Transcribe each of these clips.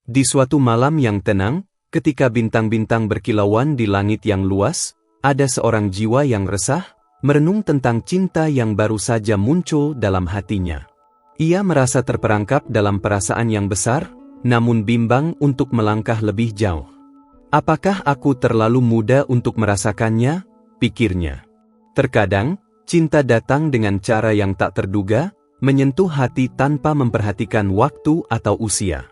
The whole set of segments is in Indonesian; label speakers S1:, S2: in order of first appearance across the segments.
S1: Di suatu malam yang tenang, ketika bintang-bintang berkilauan di langit yang luas, ada seorang jiwa yang resah, merenung tentang cinta yang baru saja muncul dalam hatinya. Ia merasa terperangkap dalam perasaan yang besar, namun bimbang untuk melangkah lebih jauh. Apakah aku terlalu muda untuk merasakannya? Pikirnya. Terkadang, cinta datang dengan cara yang tak terduga, menyentuh hati tanpa memperhatikan waktu atau usia.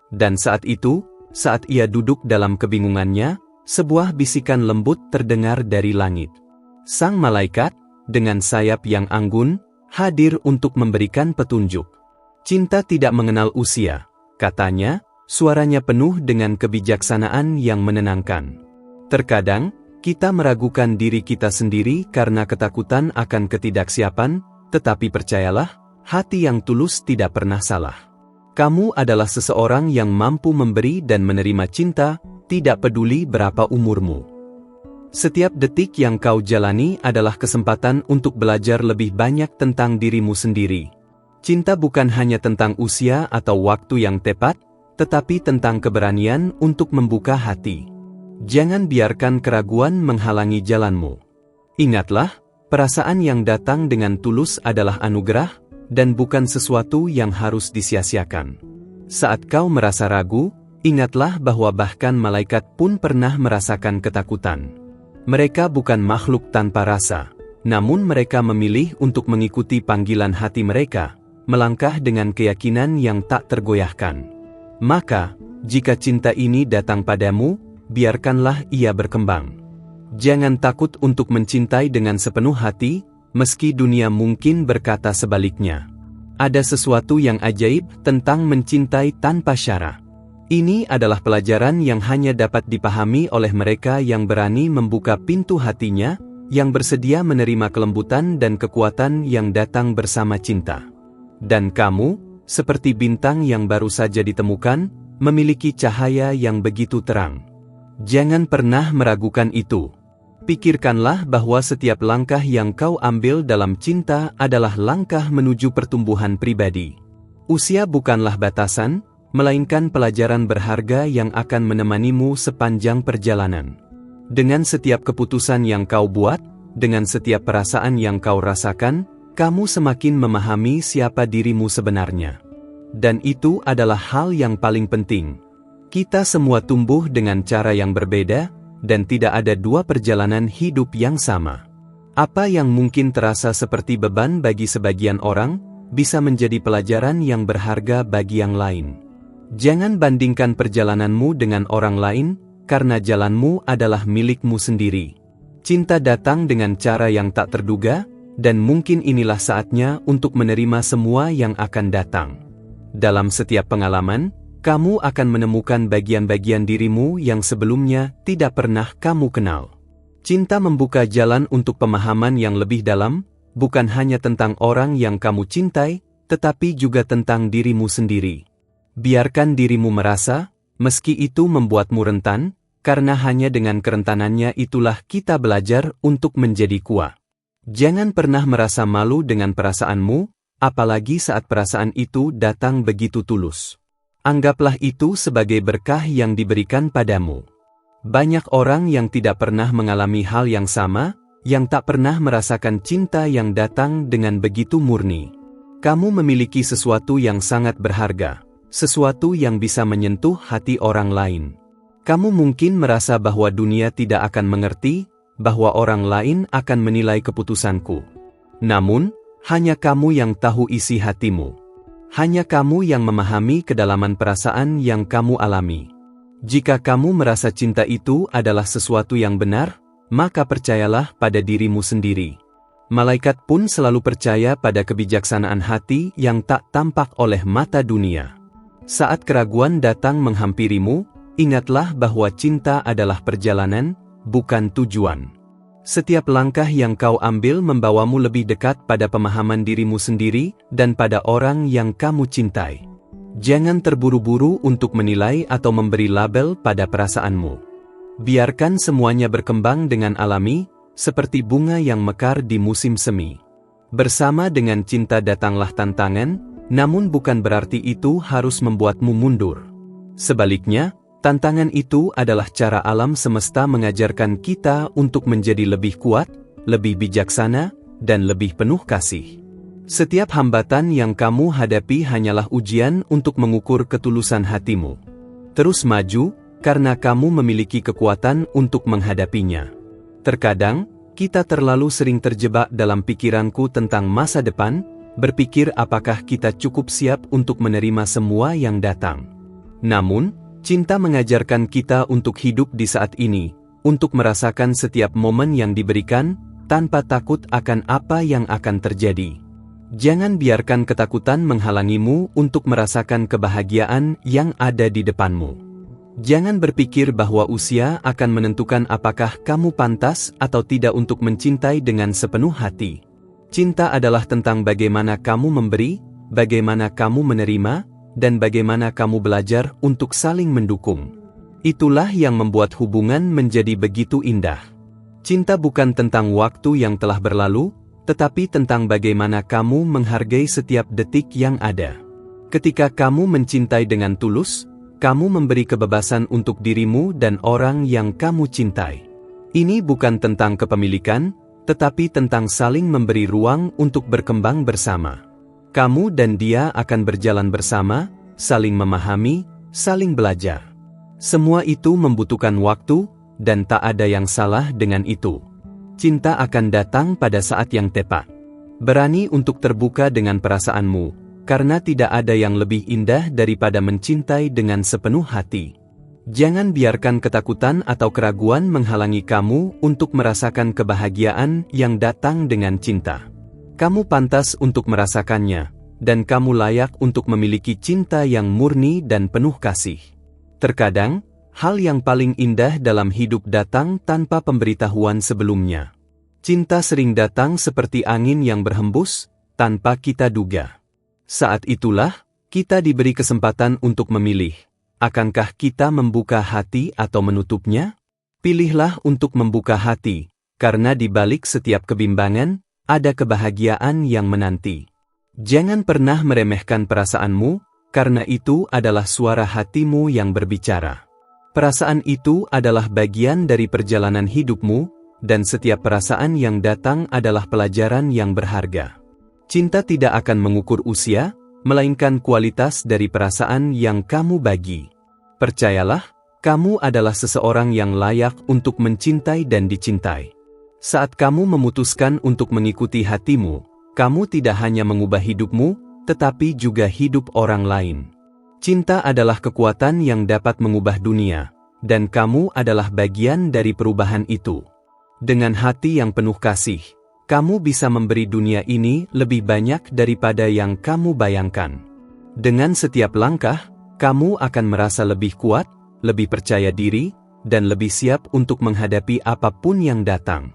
S1: Dan saat itu, saat ia duduk dalam kebingungannya, sebuah bisikan lembut terdengar dari langit. Sang malaikat, dengan sayap yang anggun, hadir untuk memberikan petunjuk. Cinta tidak mengenal usia, katanya, suaranya penuh dengan kebijaksanaan yang menenangkan. Terkadang, kita meragukan diri kita sendiri karena ketakutan akan ketidaksiapan, tetapi percayalah, hati yang tulus tidak pernah salah. Kamu adalah seseorang yang mampu memberi dan menerima cinta, tidak peduli berapa umurmu. Setiap detik yang kau jalani adalah kesempatan untuk belajar lebih banyak tentang dirimu sendiri. Cinta bukan hanya tentang usia atau waktu yang tepat, tetapi tentang keberanian untuk membuka hati. Jangan biarkan keraguan menghalangi jalanmu. Ingatlah, perasaan yang datang dengan tulus adalah anugerah, dan bukan sesuatu yang harus disia-siakan. Saat kau merasa ragu, ingatlah bahwa bahkan malaikat pun pernah merasakan ketakutan. Mereka bukan makhluk tanpa rasa, namun mereka memilih untuk mengikuti panggilan hati mereka, melangkah dengan keyakinan yang tak tergoyahkan. Maka, jika cinta ini datang padamu, biarkanlah ia berkembang. Jangan takut untuk mencintai dengan sepenuh hati, meski dunia mungkin berkata sebaliknya. Ada sesuatu yang ajaib tentang mencintai tanpa syarat. Ini adalah pelajaran yang hanya dapat dipahami oleh mereka yang berani membuka pintu hatinya, yang bersedia menerima kelembutan dan kekuatan yang datang bersama cinta. Dan kamu, seperti bintang yang baru saja ditemukan, memiliki cahaya yang begitu terang. Jangan pernah meragukan itu. Pikirkanlah bahwa setiap langkah yang kau ambil dalam cinta adalah langkah menuju pertumbuhan pribadi. Usia bukanlah batasan, melainkan pelajaran berharga yang akan menemanimu sepanjang perjalanan. Dengan setiap keputusan yang kau buat, dengan setiap perasaan yang kau rasakan, kamu semakin memahami siapa dirimu sebenarnya. Dan itu adalah hal yang paling penting. Kita semua tumbuh dengan cara yang berbeda, dan tidak ada dua perjalanan hidup yang sama. Apa yang mungkin terasa seperti beban bagi sebagian orang, bisa menjadi pelajaran yang berharga bagi yang lain. Jangan bandingkan perjalananmu dengan orang lain, karena jalanmu adalah milikmu sendiri. Cinta datang dengan cara yang tak terduga, dan mungkin inilah saatnya untuk menerima semua yang akan datang. Dalam setiap pengalaman, kamu akan menemukan bagian-bagian dirimu yang sebelumnya tidak pernah kamu kenal. Cinta membuka jalan untuk pemahaman yang lebih dalam, bukan hanya tentang orang yang kamu cintai, tetapi juga tentang dirimu sendiri. Biarkan dirimu merasa, meski itu membuatmu rentan, karena hanya dengan kerentanannya itulah kita belajar untuk menjadi kuat. Jangan pernah merasa malu dengan perasaanmu, apalagi saat perasaan itu datang begitu tulus. Anggaplah itu sebagai berkah yang diberikan padamu. Banyak orang yang tidak pernah mengalami hal yang sama, yang tak pernah merasakan cinta yang datang dengan begitu murni. Kamu memiliki sesuatu yang sangat berharga, sesuatu yang bisa menyentuh hati orang lain. Kamu mungkin merasa bahwa dunia tidak akan mengerti, bahwa orang lain akan menilai keputusanku. Namun, hanya kamu yang tahu isi hatimu. Hanya kamu yang memahami kedalaman perasaan yang kamu alami. Jika kamu merasa cinta itu adalah sesuatu yang benar, maka percayalah pada dirimu sendiri. Malaikat pun selalu percaya pada kebijaksanaan hati yang tak tampak oleh mata dunia. Saat keraguan datang menghampirimu, ingatlah bahwa cinta adalah perjalanan, bukan tujuan. Setiap langkah yang kau ambil membawamu lebih dekat pada pemahaman dirimu sendiri dan pada orang yang kamu cintai. Jangan terburu-buru untuk menilai atau memberi label pada perasaanmu. Biarkan semuanya berkembang dengan alami, seperti bunga yang mekar di musim semi. Bersama dengan cinta datanglah tantangan, namun bukan berarti itu harus membuatmu mundur. Sebaliknya, tantangan itu adalah cara alam semesta mengajarkan kita untuk menjadi lebih kuat, lebih bijaksana, dan lebih penuh kasih. Setiap hambatan yang kamu hadapi hanyalah ujian untuk mengukur ketulusan hatimu. Terus maju, karena kamu memiliki kekuatan untuk menghadapinya. Terkadang, kita terlalu sering terjebak dalam pikiranku tentang masa depan, berpikir apakah kita cukup siap untuk menerima semua yang datang. Namun, cinta mengajarkan kita untuk hidup di saat ini, untuk merasakan setiap momen yang diberikan, tanpa takut akan apa yang akan terjadi. Jangan biarkan ketakutan menghalangimu untuk merasakan kebahagiaan yang ada di depanmu. Jangan berpikir bahwa usia akan menentukan apakah kamu pantas atau tidak untuk mencintai dengan sepenuh hati. Cinta adalah tentang bagaimana kamu memberi, bagaimana kamu menerima, dan bagaimana kamu belajar untuk saling mendukung. Itulah yang membuat hubungan menjadi begitu indah. Cinta bukan tentang waktu yang telah berlalu, tetapi tentang bagaimana kamu menghargai setiap detik yang ada. Ketika kamu mencintai dengan tulus, kamu memberi kebebasan untuk dirimu dan orang yang kamu cintai. Ini bukan tentang kepemilikan, tetapi tentang saling memberi ruang untuk berkembang bersama. Kamu dan dia akan berjalan bersama, saling memahami, saling belajar. Semua itu membutuhkan waktu, dan tak ada yang salah dengan itu. Cinta akan datang pada saat yang tepat. Berani untuk terbuka dengan perasaanmu, karena tidak ada yang lebih indah daripada mencintai dengan sepenuh hati. Jangan biarkan ketakutan atau keraguan menghalangi kamu untuk merasakan kebahagiaan yang datang dengan cinta. Kamu pantas untuk merasakannya, dan kamu layak untuk memiliki cinta yang murni dan penuh kasih. Terkadang, hal yang paling indah dalam hidup datang tanpa pemberitahuan sebelumnya. Cinta sering datang seperti angin yang berhembus, tanpa kita duga. Saat itulah, kita diberi kesempatan untuk memilih. Akankah kita membuka hati atau menutupnya? Pilihlah untuk membuka hati, karena di balik setiap kebimbangan, ada kebahagiaan yang menanti. Jangan pernah meremehkan perasaanmu, karena itu adalah suara hatimu yang berbicara. Perasaan itu adalah bagian dari perjalanan hidupmu, dan setiap perasaan yang datang adalah pelajaran yang berharga. Cinta tidak akan mengukur usia, melainkan kualitas dari perasaan yang kamu bagi. Percayalah, kamu adalah seseorang yang layak untuk mencintai dan dicintai. Saat kamu memutuskan untuk mengikuti hatimu, kamu tidak hanya mengubah hidupmu, tetapi juga hidup orang lain. Cinta adalah kekuatan yang dapat mengubah dunia, dan kamu adalah bagian dari perubahan itu. Dengan hati yang penuh kasih, kamu bisa memberi dunia ini lebih banyak daripada yang kamu bayangkan. Dengan setiap langkah, kamu akan merasa lebih kuat, lebih percaya diri, dan lebih siap untuk menghadapi apapun yang datang.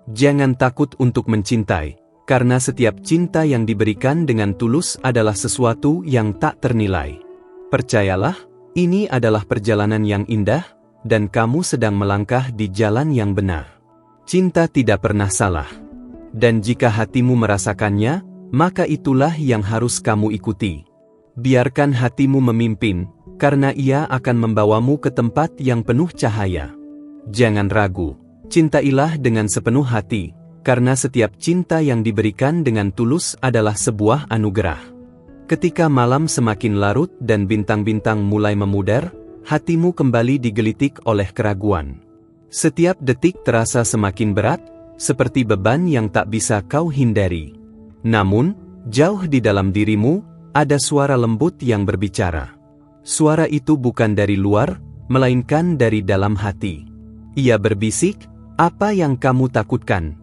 S1: Jangan takut untuk mencintai, karena setiap cinta yang diberikan dengan tulus adalah sesuatu yang tak ternilai. Percayalah, ini adalah perjalanan yang indah, dan kamu sedang melangkah di jalan yang benar. Cinta tidak pernah salah. Dan jika hatimu merasakannya, maka itulah yang harus kamu ikuti. Biarkan hatimu memimpin, karena ia akan membawamu ke tempat yang penuh cahaya. Jangan ragu, cintailah dengan sepenuh hati, karena setiap cinta yang diberikan dengan tulus adalah sebuah anugerah. Ketika malam semakin larut dan bintang-bintang mulai memudar, hatimu kembali digelitik oleh keraguan. Setiap detik terasa semakin berat, seperti beban yang tak bisa kau hindari. Namun, jauh di dalam dirimu, ada suara lembut yang berbicara. Suara itu bukan dari luar, melainkan dari dalam hati. Ia berbisik, "Apa yang kamu takutkan?"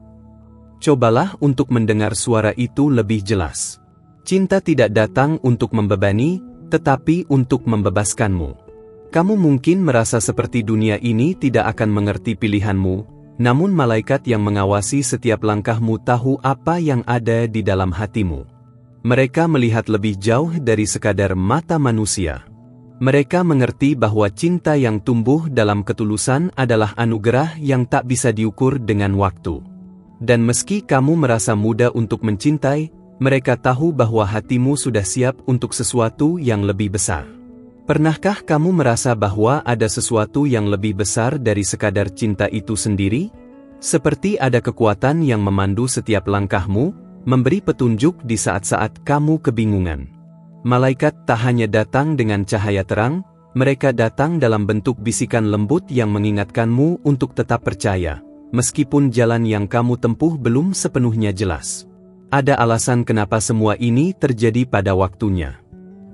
S1: Cobalah untuk mendengar suara itu lebih jelas. Cinta tidak datang untuk membebani, tetapi untuk membebaskanmu. Kamu mungkin merasa seperti dunia ini tidak akan mengerti pilihanmu, namun malaikat yang mengawasi setiap langkahmu tahu apa yang ada di dalam hatimu. Mereka melihat lebih jauh dari sekadar mata manusia. Mereka mengerti bahwa cinta yang tumbuh dalam ketulusan adalah anugerah yang tak bisa diukur dengan waktu. Dan meski kamu merasa muda untuk mencintai, mereka tahu bahwa hatimu sudah siap untuk sesuatu yang lebih besar. Pernahkah kamu merasa bahwa ada sesuatu yang lebih besar dari sekadar cinta itu sendiri? Seperti ada kekuatan yang memandu setiap langkahmu, memberi petunjuk di saat-saat kamu kebingungan. Malaikat tak hanya datang dengan cahaya terang, mereka datang dalam bentuk bisikan lembut yang mengingatkanmu untuk tetap percaya, meskipun jalan yang kamu tempuh belum sepenuhnya jelas. Ada alasan kenapa semua ini terjadi pada waktunya.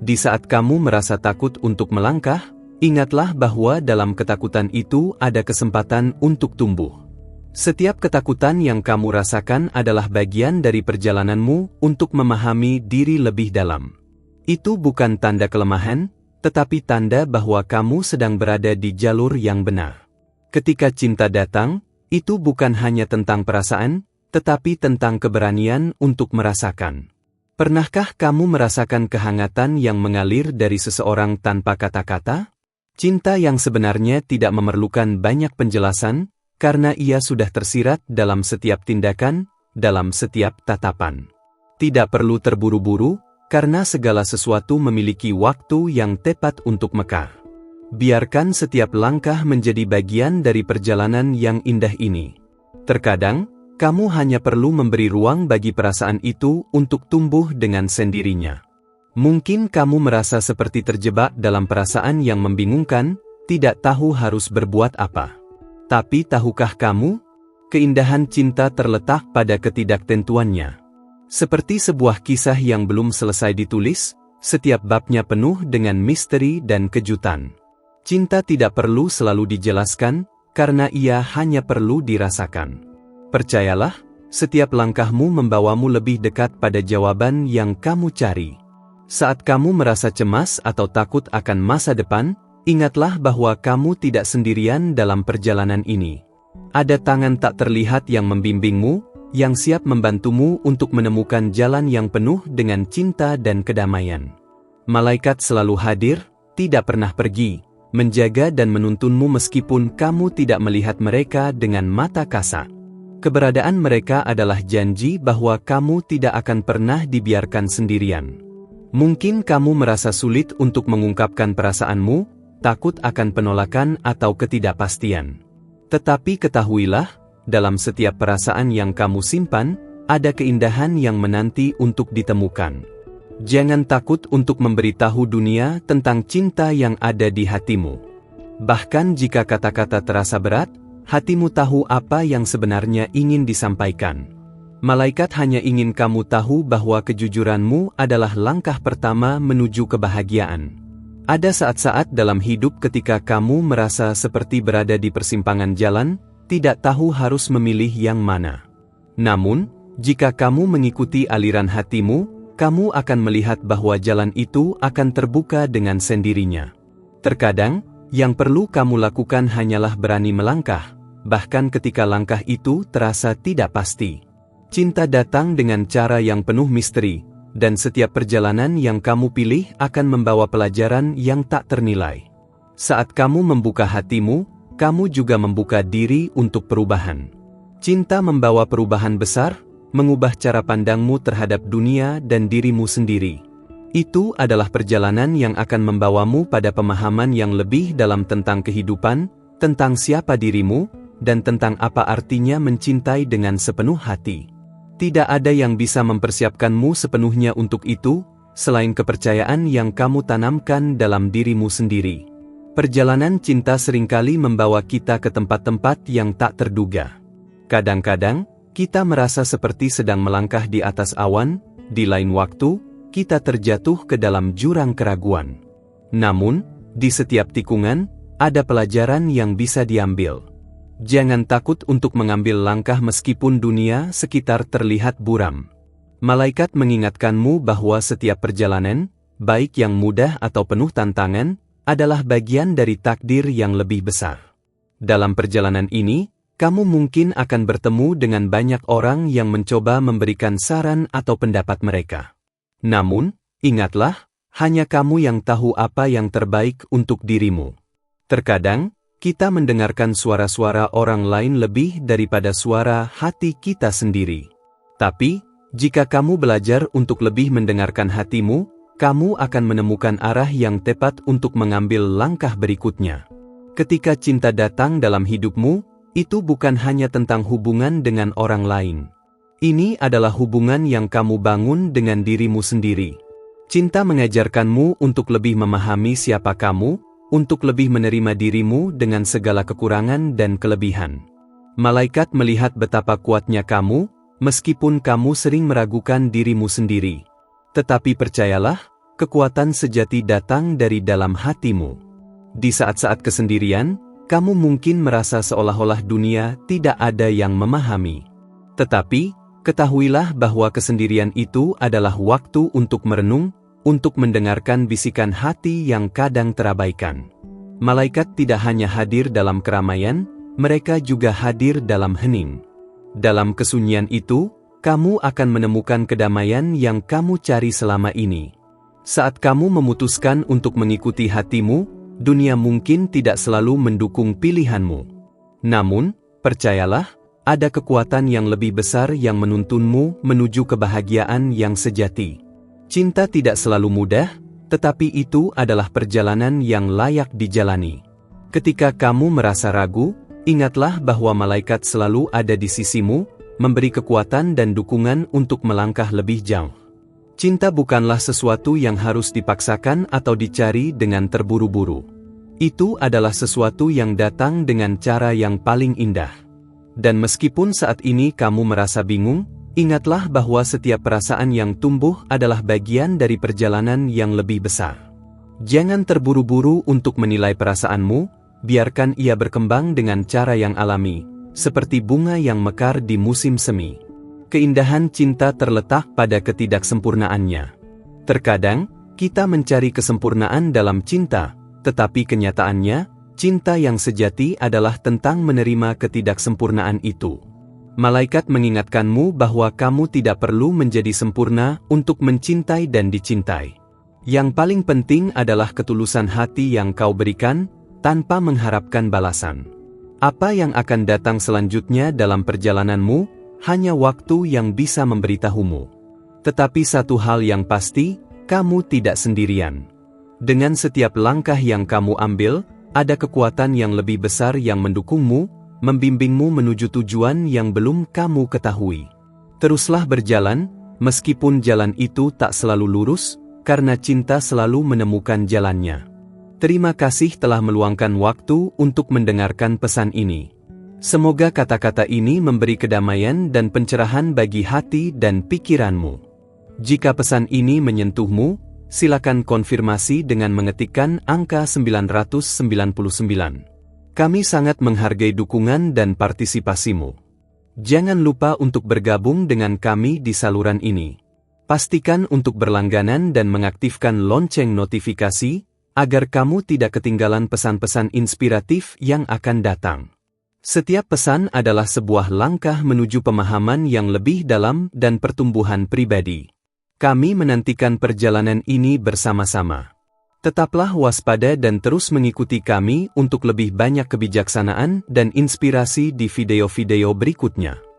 S1: Di saat kamu merasa takut untuk melangkah, ingatlah bahwa dalam ketakutan itu ada kesempatan untuk tumbuh. Setiap ketakutan yang kamu rasakan adalah bagian dari perjalananmu untuk memahami diri lebih dalam. Itu bukan tanda kelemahan, tetapi tanda bahwa kamu sedang berada di jalur yang benar. Ketika cinta datang, itu bukan hanya tentang perasaan, tetapi tentang keberanian untuk merasakan. Pernahkah kamu merasakan kehangatan yang mengalir dari seseorang tanpa kata-kata? Cinta yang sebenarnya tidak memerlukan banyak penjelasan, karena ia sudah tersirat dalam setiap tindakan, dalam setiap tatapan. Tidak perlu terburu-buru, karena segala sesuatu memiliki waktu yang tepat untuk mekar. Biarkan setiap langkah menjadi bagian dari perjalanan yang indah ini. Terkadang, kamu hanya perlu memberi ruang bagi perasaan itu untuk tumbuh dengan sendirinya. Mungkin kamu merasa seperti terjebak dalam perasaan yang membingungkan, tidak tahu harus berbuat apa. Tapi tahukah kamu? Keindahan cinta terletak pada ketidaktentuannya. Seperti sebuah kisah yang belum selesai ditulis, setiap babnya penuh dengan misteri dan kejutan. Cinta tidak perlu selalu dijelaskan, karena ia hanya perlu dirasakan. Percayalah, setiap langkahmu membawamu lebih dekat pada jawaban yang kamu cari. Saat kamu merasa cemas atau takut akan masa depan, ingatlah bahwa kamu tidak sendirian dalam perjalanan ini. Ada tangan tak terlihat yang membimbingmu, yang siap membantumu untuk menemukan jalan yang penuh dengan cinta dan kedamaian. Malaikat selalu hadir, tidak pernah pergi, menjaga dan menuntunmu meskipun kamu tidak melihat mereka dengan mata kasar. Keberadaan mereka adalah janji bahwa kamu tidak akan pernah dibiarkan sendirian. Mungkin kamu merasa sulit untuk mengungkapkan perasaanmu, takut akan penolakan atau ketidakpastian. Tetapi ketahuilah, dalam setiap perasaan yang kamu simpan, ada keindahan yang menanti untuk ditemukan. Jangan takut untuk memberitahu dunia tentang cinta yang ada di hatimu. Bahkan jika kata-kata terasa berat, hatimu tahu apa yang sebenarnya ingin disampaikan. Malaikat hanya ingin kamu tahu bahwa kejujuranmu adalah langkah pertama menuju kebahagiaan. Ada saat-saat dalam hidup ketika kamu merasa seperti berada di persimpangan jalan, tidak tahu harus memilih yang mana. Namun, jika kamu mengikuti aliran hatimu, kamu akan melihat bahwa jalan itu akan terbuka dengan sendirinya. Terkadang, yang perlu kamu lakukan hanyalah berani melangkah, bahkan ketika langkah itu terasa tidak pasti. Cinta datang dengan cara yang penuh misteri, dan setiap perjalanan yang kamu pilih akan membawa pelajaran yang tak ternilai. Saat kamu membuka hatimu, kamu juga membuka diri untuk perubahan. Cinta membawa perubahan besar, mengubah cara pandangmu terhadap dunia dan dirimu sendiri. Itu adalah perjalanan yang akan membawamu pada pemahaman yang lebih dalam tentang kehidupan, tentang siapa dirimu, dan tentang apa artinya mencintai dengan sepenuh hati. Tidak ada yang bisa mempersiapkanmu sepenuhnya untuk itu, selain kepercayaan yang kamu tanamkan dalam dirimu sendiri. Perjalanan cinta seringkali membawa kita ke tempat-tempat yang tak terduga. Kadang-kadang, kita merasa seperti sedang melangkah di atas awan, di lain waktu, kita terjatuh ke dalam jurang keraguan. Namun, di setiap tikungan, ada pelajaran yang bisa diambil. Jangan takut untuk mengambil langkah meskipun dunia sekitar terlihat buram. Malaikat mengingatkanmu bahwa setiap perjalanan, baik yang mudah atau penuh tantangan, adalah bagian dari takdir yang lebih besar. Dalam perjalanan ini, kamu mungkin akan bertemu dengan banyak orang yang mencoba memberikan saran atau pendapat mereka. Namun, ingatlah, hanya kamu yang tahu apa yang terbaik untuk dirimu. Terkadang, kita mendengarkan suara-suara orang lain lebih daripada suara hati kita sendiri. Tapi, jika kamu belajar untuk lebih mendengarkan hatimu, kamu akan menemukan arah yang tepat untuk mengambil langkah berikutnya. Ketika cinta datang dalam hidupmu, itu bukan hanya tentang hubungan dengan orang lain. Ini adalah hubungan yang kamu bangun dengan dirimu sendiri. Cinta mengajarkanmu untuk lebih memahami siapa kamu, untuk lebih menerima dirimu dengan segala kekurangan dan kelebihan. Malaikat melihat betapa kuatnya kamu, meskipun kamu sering meragukan dirimu sendiri. Tetapi percayalah, kekuatan sejati datang dari dalam hatimu. Di saat-saat kesendirian, kamu mungkin merasa seolah-olah dunia tidak ada yang memahami. Tetapi, ketahuilah bahwa kesendirian itu adalah waktu untuk merenung, untuk mendengarkan bisikan hati yang kadang terabaikan. Malaikat tidak hanya hadir dalam keramaian, mereka juga hadir dalam hening. Dalam kesunyian itu, kamu akan menemukan kedamaian yang kamu cari selama ini. Saat kamu memutuskan untuk mengikuti hatimu, dunia mungkin tidak selalu mendukung pilihanmu. Namun, percayalah, ada kekuatan yang lebih besar yang menuntunmu menuju kebahagiaan yang sejati. Cinta tidak selalu mudah, tetapi itu adalah perjalanan yang layak dijalani. Ketika kamu merasa ragu, ingatlah bahwa malaikat selalu ada di sisimu, memberi kekuatan dan dukungan untuk melangkah lebih jauh. Cinta bukanlah sesuatu yang harus dipaksakan atau dicari dengan terburu-buru. Itu adalah sesuatu yang datang dengan cara yang paling indah. Dan meskipun saat ini kamu merasa bingung, ingatlah bahwa setiap perasaan yang tumbuh adalah bagian dari perjalanan yang lebih besar. Jangan terburu-buru untuk menilai perasaanmu, biarkan ia berkembang dengan cara yang alami, seperti bunga yang mekar di musim semi. Keindahan cinta terletak pada ketidaksempurnaannya. Terkadang, kita mencari kesempurnaan dalam cinta, tetapi kenyataannya, cinta yang sejati adalah tentang menerima ketidaksempurnaan itu. Malaikat mengingatkanmu bahwa kamu tidak perlu menjadi sempurna untuk mencintai dan dicintai. Yang paling penting adalah ketulusan hati yang kau berikan, tanpa mengharapkan balasan. Apa yang akan datang selanjutnya dalam perjalananmu, hanya waktu yang bisa memberitahumu. Tetapi satu hal yang pasti, kamu tidak sendirian. Dengan setiap langkah yang kamu ambil, ada kekuatan yang lebih besar yang mendukungmu, membimbingmu menuju tujuan yang belum kamu ketahui. Teruslah berjalan, meskipun jalan itu tak selalu lurus, karena cinta selalu menemukan jalannya. Terima kasih telah meluangkan waktu untuk mendengarkan pesan ini. Semoga kata-kata ini memberi kedamaian dan pencerahan bagi hati dan pikiranmu. Jika pesan ini menyentuhmu, silakan konfirmasi dengan mengetikkan angka 999. Kami sangat menghargai dukungan dan partisipasimu. Jangan lupa untuk bergabung dengan kami di saluran ini. Pastikan untuk berlangganan dan mengaktifkan lonceng notifikasi, agar kamu tidak ketinggalan pesan-pesan inspiratif yang akan datang. Setiap pesan adalah sebuah langkah menuju pemahaman yang lebih dalam dan pertumbuhan pribadi. Kami menantikan perjalanan ini bersama-sama. Tetaplah waspada dan terus mengikuti kami untuk lebih banyak kebijaksanaan dan inspirasi di video-video berikutnya.